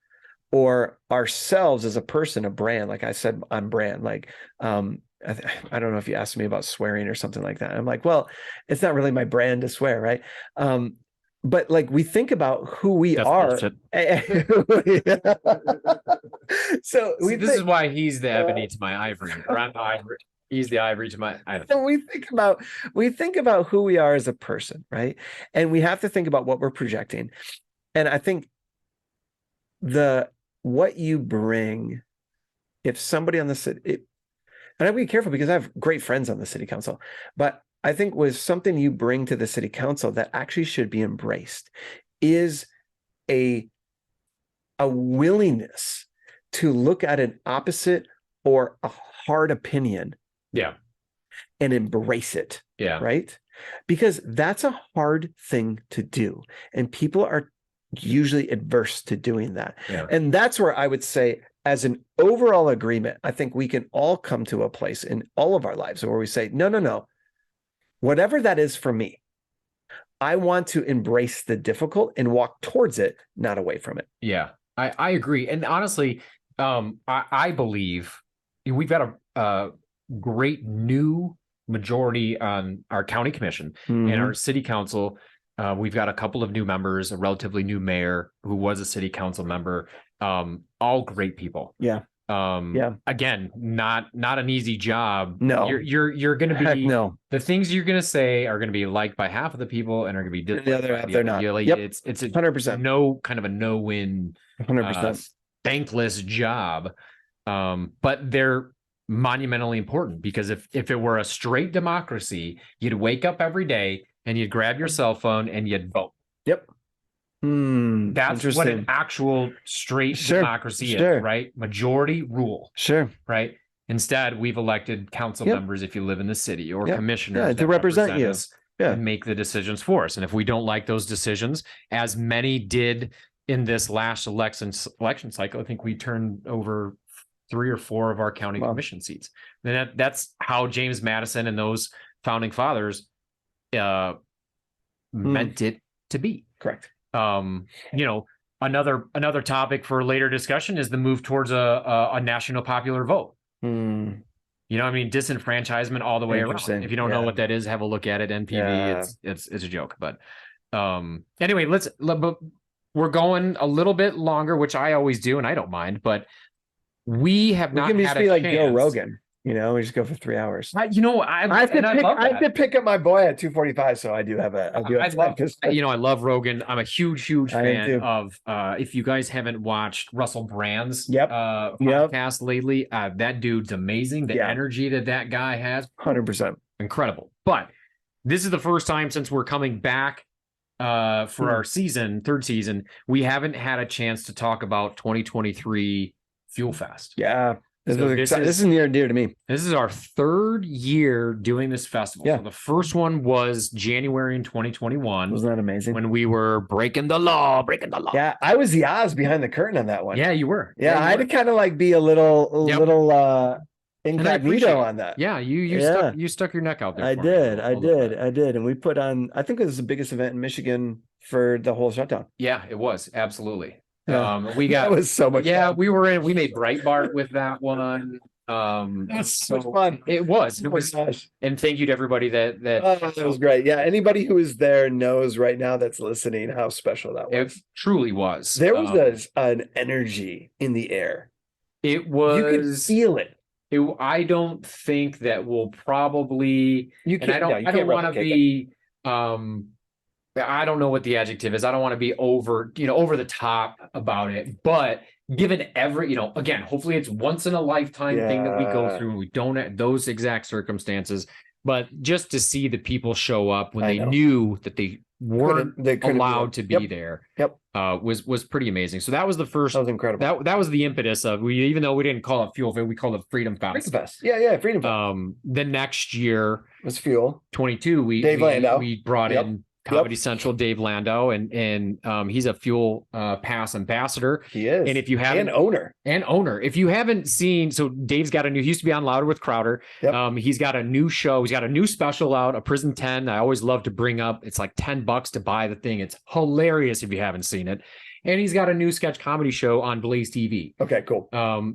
or ourselves as a person, a brand? Like I said, I'm brand. Like, I don't know if you asked me about swearing or something like that. I'm like, well, it's not really my brand to swear, right? But like, we think about who we are. So this is why he's the ebony to my ivory. I'm the ivory. He's the ivory to my ivory. So we think about who we are as a person, right? And we have to think about what we're projecting. And I think what you bring, if somebody on the city, and I have to be careful because I have great friends on the city council, but I think with something you bring to the city council that actually should be embraced is a willingness to look at an opposite or a hard opinion, and embrace it, right? Because that's a hard thing to do, and people are usually adverse to doing that. And that's where I would say, as an overall agreement, I think we can all come to a place in all of our lives where we say, no, whatever that is for me, I want to embrace the difficult and walk towards it, not away from it. I agree. And honestly, I believe we've got a great new majority on our county commission and our city council. We've got a couple of new members, a relatively new mayor who was a city council member, all great people. Again, not an easy job. No, you're going to be, the things you're going to say are going to be liked by half of the people and are going to be disliked the other half. They're not. It's a 100%. No kind of a no-win, 100% thankless job. But they're monumentally important, because if it were a straight democracy, you'd wake up every day and you'd grab your cell phone and you'd vote. That's what an actual straight democracy is, right? Majority rule. Right? Instead, we've elected council members, if you live in the city, or commissioners to represent you and make the decisions for us. And if we don't like those decisions, as many did in this last election cycle, I think we turned over 3 or 4 of our county commission seats. And that's how James Madison and those founding fathers meant it to be. Correct. Another topic for later discussion is the move towards a national popular vote. Disenfranchisement all the way around. If you don't know what that is, have a look at it. NPV, it's a joke. But anyway, we're going a little bit longer, which I always do, and I don't mind. But we have not had a chance. Joe Rogan. We just go for 3 hours. I have to pick up my boy at 2:45, so I do have a. I love Rogan. I'm a huge fan of. If you guys haven't watched Russell Brand's podcast lately, that dude's amazing. The energy that guy has, 100%, incredible. But this is the first time since we're coming back for our third season, we haven't had a chance to talk about 2023 FUELcast. Yeah. This is near and dear to me. This is our third year doing this festival. Yeah. So the first one was January in 2021. Wasn't that amazing? When we were breaking the law. Yeah, I was the Oz behind the curtain on that one. Yeah, you were. Yeah, I had to kind of like be a little incognito on that. Yeah, you stuck your neck out there. I did. And we put on, I think it was the biggest event in Michigan for the whole shutdown. Yeah, it was. Absolutely. Yeah. That was so much fun. We made Breitbart with that one. That's so much fun. It was. And thank you to everybody that was great. Yeah, anybody who is there knows right now that's listening how special that was. It truly was. There was an energy in the air. It was. You could feel it. I don't think that we'll probably. I don't want to be. I don't know what the adjective is. I don't want to be over the top about it, but given again, hopefully it's once in a lifetime thing that we go through. We don't have those exact circumstances, but just to see the people show up when they knew that they weren't allowed to be there. Yep. Was pretty amazing. So that was the first. That was incredible. That was the impetus of even though we didn't call it Fuel, we called it Freedom Fest. Freedom Fest. Yeah, Freedom Fest. The next year was Fuel 22. We brought in Comedy Central, Dave Landau, and he's a Fuel Pass ambassador. He is, and if you haven't, owner. If you haven't seen, so Dave's got he used to be on Louder with Crowder. Yep. He's got a new show. He's got a new special out, A Prison 10. I always love to bring up. It's like $10 to buy the thing. It's hilarious if you haven't seen it. And he's got a new sketch comedy show on Blaze TV. Okay, cool.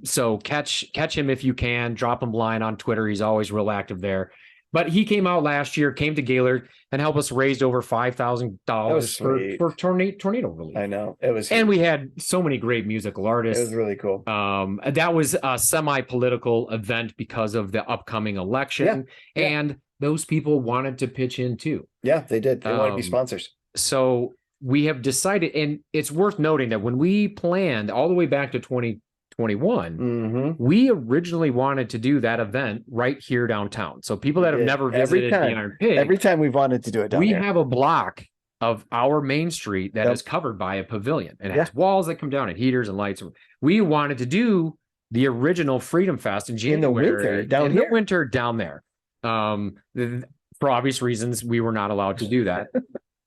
So catch him if you can. Drop him a line on Twitter. He's always real active there. But he came out last year, came to Gaylord, and helped us raise over $5,000 for tornado relief. I know. It was, and we had so many great musical artists. It was really cool. That was a semi-political event because of the upcoming election, and those people wanted to pitch in too. Yeah, they did. They wanted to be sponsors. So we have decided, and it's worth noting that when we planned all the way back to 2021, we originally wanted to do that event right here downtown. So people that have never visited the Iron Pig, every time we've wanted to do it down here. We have a block of our main street that is covered by a pavilion and it has walls that come down and heaters and lights. We wanted to do the original Freedom Fest in January, in the winter down there. For obvious reasons, we were not allowed to do that.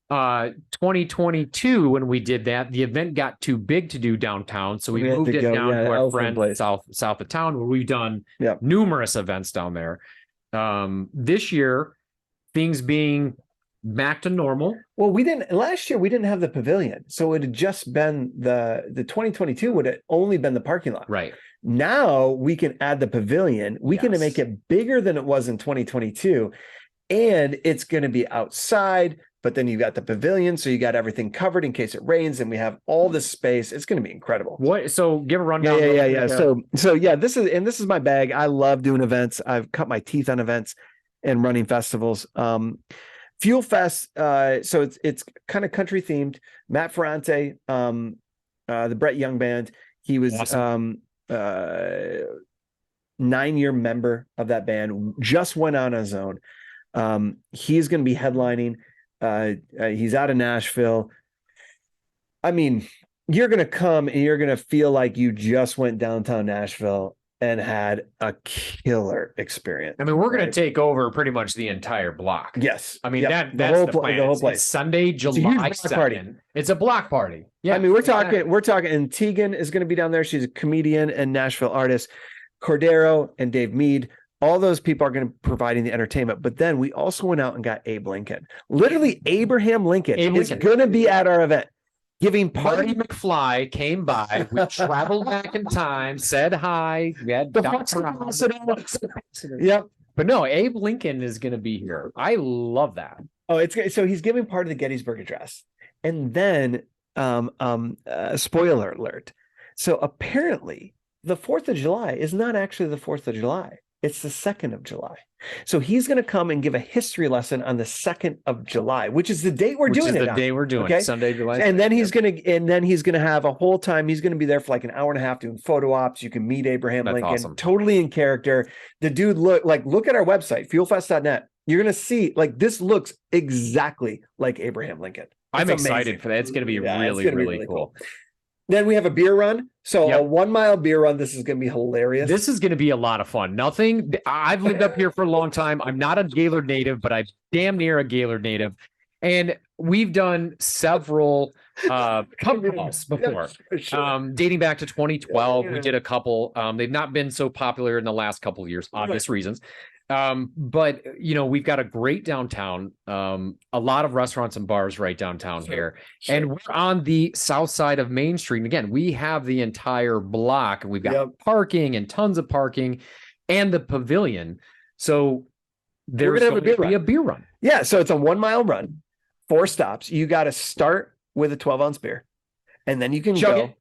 2022, when we did that, the event got too big to do downtown, so we moved it down to our friend south of town, where we've done numerous events down there. This year, things being back to normal. Well, last year we didn't have the pavilion, so it had just been the 2022 would have only been the parking lot. Right. Now we can add the pavilion. We can make it bigger than it was in 2022, and it's going to be outside. But then you got the pavilion, so you got everything covered in case it rains, and we have all this space. It's going to be incredible. So give a rundown. Yeah. So this is my bag. I love doing events. I've cut my teeth on events and running festivals. Fuel Fest. So it's kind of country themed. Matt Ferrante, the Brett Young Band. He was awesome. 9-year member of that band. Just went on his own. He's going to be headlining. He's out of Nashville. I mean, you're going to come and you're going to feel like you just went downtown Nashville and had a killer experience. I mean, we're going to take over pretty much the entire block. Yes. I mean, that's the plan. The whole place. It's Sunday, July 2nd. It's a block party. Yeah. I mean, we're talking, and Tegan is going to be down there. She's a comedian and Nashville artist. Cordero and Dave Mead. All those people are going to be providing the entertainment. But then we also went out and got Abe Lincoln. Literally, Abraham Lincoln is going to be at our event. Giving Marty McFly came by. We traveled back in time, said hi. We had Yep. But no, Abe Lincoln is going to be here. I love that. Oh, so he's giving part of the Gettysburg Address. And then, spoiler alert. So apparently, the 4th of July is not actually the 4th of July. It's the 2nd of July. So he's going to come and give a history lesson on the 2nd of July, which is the date we're doing it on. Which is the day we're doing it, Sunday, July 2nd. And then he's going to have a whole time. He's going to be there for like an hour and a half doing photo ops. You can meet Abraham Lincoln, awesome. Totally in character. The dude look at our website, FUELfest.net. You're going to see like this looks exactly like Abraham Lincoln. I'm excited for that. It's going to be really cool. Then we have a beer run. So a 1 mile beer run. This is going to be hilarious. This is going to be a lot of fun. I've lived up here for a long time. I'm not a Gaylord native, but I'm damn near a Gaylord native. And we've done several pub crawls before, dating back to 2012. We did a couple. They've not been so popular in the last couple of years, obvious reasons. But we've got a great downtown, a lot of restaurants and bars right downtown here. And we're on the south side of Main Street. And again, we have the entire block. We've got parking and tons of parking and the pavilion. So there's going to be a beer run. Yeah. So it's a 1 mile run, 4 stops. You got to start with a 12-ounce beer and then you can chug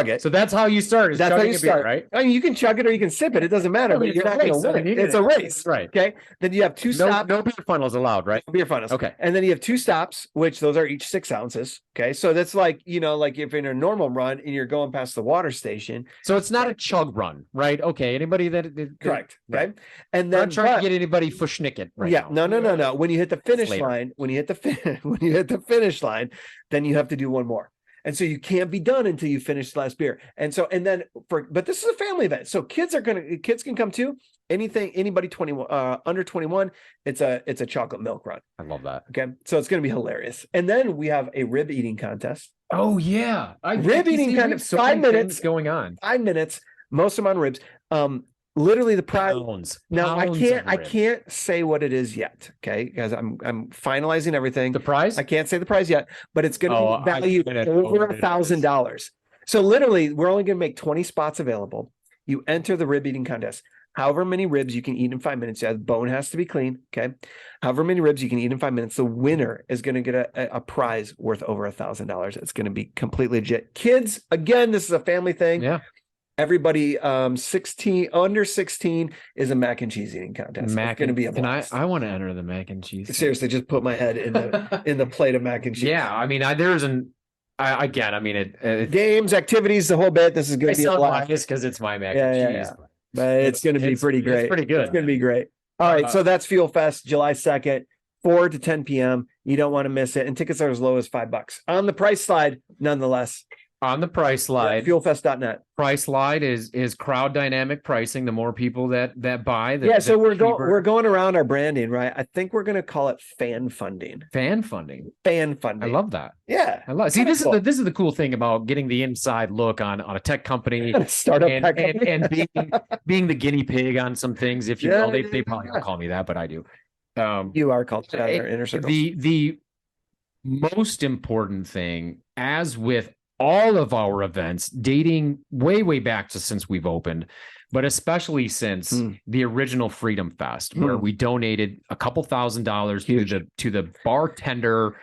it. So that's how you start. That's how you start, right? I mean, you can chug it or you can sip it. It doesn't matter. But you're not going to win it. It's a race, right? Okay. Then you have 2 stops. No beer funnels allowed, right? No beer funnels. Okay. And then you have 2 stops, which those are each 6 ounces. Okay. So that's like like if you're in a normal run and you're going past the water station. So it's not a chug run, right? Okay. Anybody that correct. Right. Okay. And then I'm trying to get anybody fushnicket right now. No. When you hit the finish line, when you hit the finish line, then you have to do one more. And so you can't be done until you finish the last beer. But this is a family event. So kids can come too. Anybody 21 under 21, it's a chocolate milk run. I love that. Okay. So it's going to be hilarious. And then we have a rib eating contest. Oh yeah. Rib eating contest, 5 minutes going on. 5 minutes, most of them on ribs. Literally the prize. Now I can't say what it is yet, okay? Because I'm finalizing everything. The prize? I can't say the prize yet, but it's going to be valued over $1,000. So literally, we're only going to make 20 spots available. You enter the rib eating contest. However many ribs you can eat in 5 minutes. The bone has to be clean, okay? However many ribs you can eat in 5 minutes. The winner is going to get a prize worth over $1,000. It's going to be completely legit. Kids, again, this is a family thing. Yeah. Everybody, under 16 is a mac and cheese eating contest. It's going to be a blast. I want to enter the mac and cheese. Seriously, just put my head in the plate of mac and cheese. Yeah, I mean, games, activities, the whole bit. This is going to be a lot. Just because it's my mac and cheese. Yeah. But it's going to be pretty great. It's pretty good. It's going to be great. All right, so that's Fuel Fest, July 2nd, 4 to 10 p.m. You don't want to miss it, and tickets are as low as $5 on the price slide. Nonetheless. On the price slide, FUELfest.net. Price slide is crowd dynamic pricing. The more people that buy, so we're going around our branding, right? I think we're going to call it fan funding. Fan funding. I love that. Yeah, I love. See, this is the cool thing about getting the inside look on a tech company, startup tech company. and being the guinea pig on some things. If you will, they probably don't call me that, but I do. You are called that in our inner circles. The most important thing, as with all of our events dating way back to since we've opened, but especially since the original Freedom Fest, where we donated a couple $1,000 to the bartender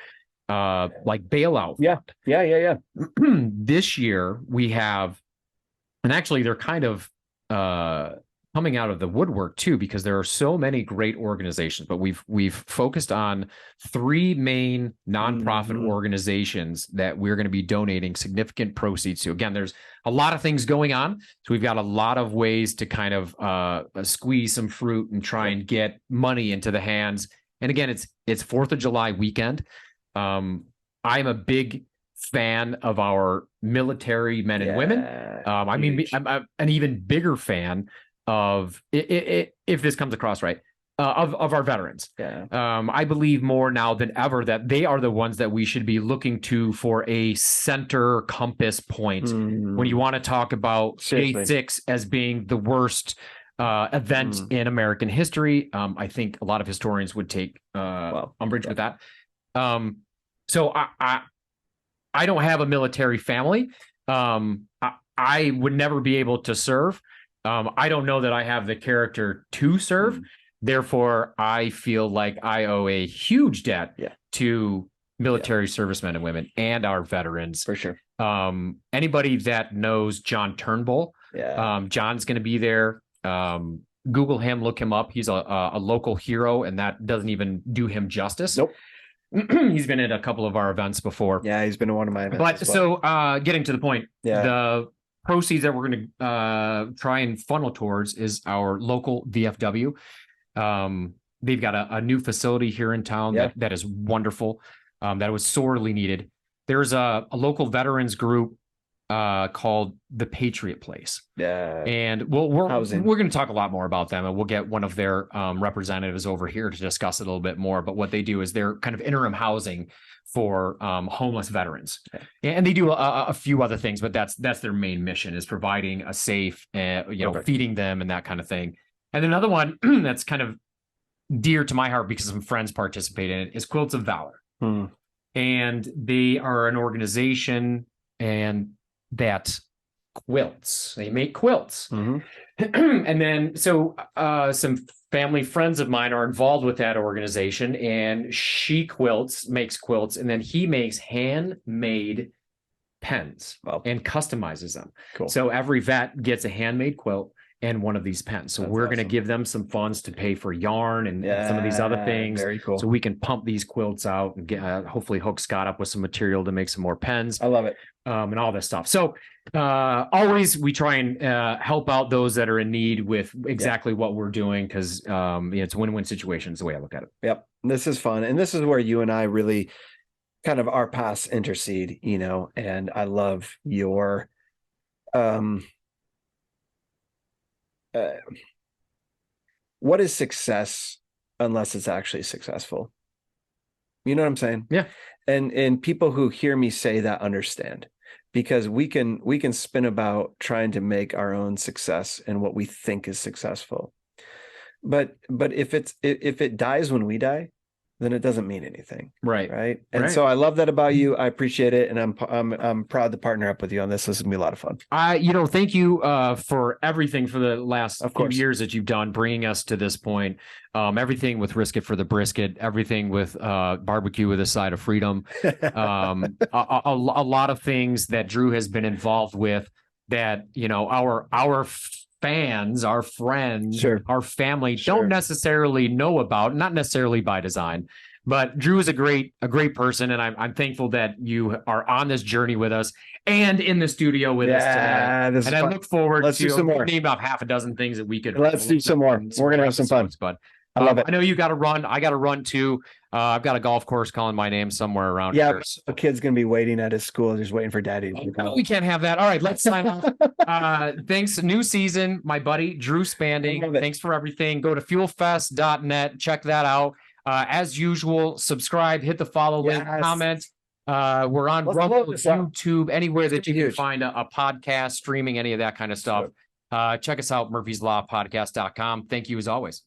like bailout. Yeah. This year we have, and actually they're kind of coming out of the woodwork too, because there are so many great organizations, but we've focused on 3 main nonprofit organizations that we're going to be donating significant proceeds to. Again, there's a lot of things going on, so we've got a lot of ways to kind of squeeze some fruit and try and get money into the hands. And again, it's 4th of July weekend. I'm a big fan of our military men and women. I mean, I'm an even bigger fan of if this comes across right, of our veterans. I believe more now than ever that they are the ones that we should be looking to for a center compass point when you want to talk about J6 as being the worst event in American history. I think a lot of historians would take umbrage with that. So I don't have a military family. I would never be able to serve. I don't know that I have the character to serve. Therefore, I feel like I owe a huge debt to military servicemen and women and our veterans. For sure. Anybody that knows John Turnbull, John's going to be there. Google him, look him up. He's a local hero, and that doesn't even do him justice. Nope. He's been at a couple of our events before. Yeah, he's been to one of my events. But so getting to the point, the proceeds that we're going to try and funnel towards is our local VFW. They've got a new facility here in town that is wonderful, that was sorely needed. There's a local veterans group called the Patriot Place. Yeah. And we're going to talk a lot more about them, and we'll get one of their representatives over here to discuss it a little bit more. But what they do is they're kind of interim housing for homeless veterans. Okay. And they do a few other things, but that's their main mission, is providing a safe, feeding them and that kind of thing. And another one that's kind of dear to my heart because some friends participate in it is Quilts of Valor. And they are an organization that quilts. They make quilts. And then so some family friends of mine are involved with that organization, and she makes quilts, and then he makes handmade pens and customizes them. Cool. So every vet gets a handmade quilt and one of these pens. So we're going to give them some funds to pay for yarn and some of these other things. Very cool. So we can pump these quilts out and get, hopefully hook Scott up with some material to make some more pens. I love it. And all this stuff. So always we try and help out those that are in need with exactly what we're doing, because it's a win-win situation is the way I look at it. Yep. This is fun. And this is where you and I really kind of our paths intercede, and I love your what is success unless it's actually successful? You know what I'm saying? Yeah. And people who hear me say that understand, because we can spin about trying to make our own success and what we think is successful. But if it dies when we die, then it doesn't mean anything. Right. And so I love that about you. I appreciate it. And I'm proud to partner up with you on this. This is gonna be a lot of fun. Thank you for everything for the last few years that you've done, bringing us to this point. Everything with Risk It for the Brisket, everything with Barbecue with a Side of Freedom. A lot of things that Drew has been involved with that, our fans, our friends, our family don't necessarily know about, not necessarily by design. But Drew is a great person, and I'm thankful that you are on this journey with us and in the studio with us today. And I look forward to some more. Name about half a dozen things that we could. Let's do some more. We're gonna have some fun. But I love it. I know you got to run. I got to run too. I've got a golf course calling my name somewhere around here. A kid's gonna be waiting at his school, just waiting for daddy. We can't have that. All right, let's sign off. Thanks. New season, my buddy Drew Spanding. Thanks for everything. Go to FUELfest.net. Check that out. As usual, subscribe, hit the follow link, comment. We're on Rumble, YouTube, anywhere that you can find a podcast, streaming, any of that kind of stuff. Check us out, murphyslawpodcast.com. Thank you as always.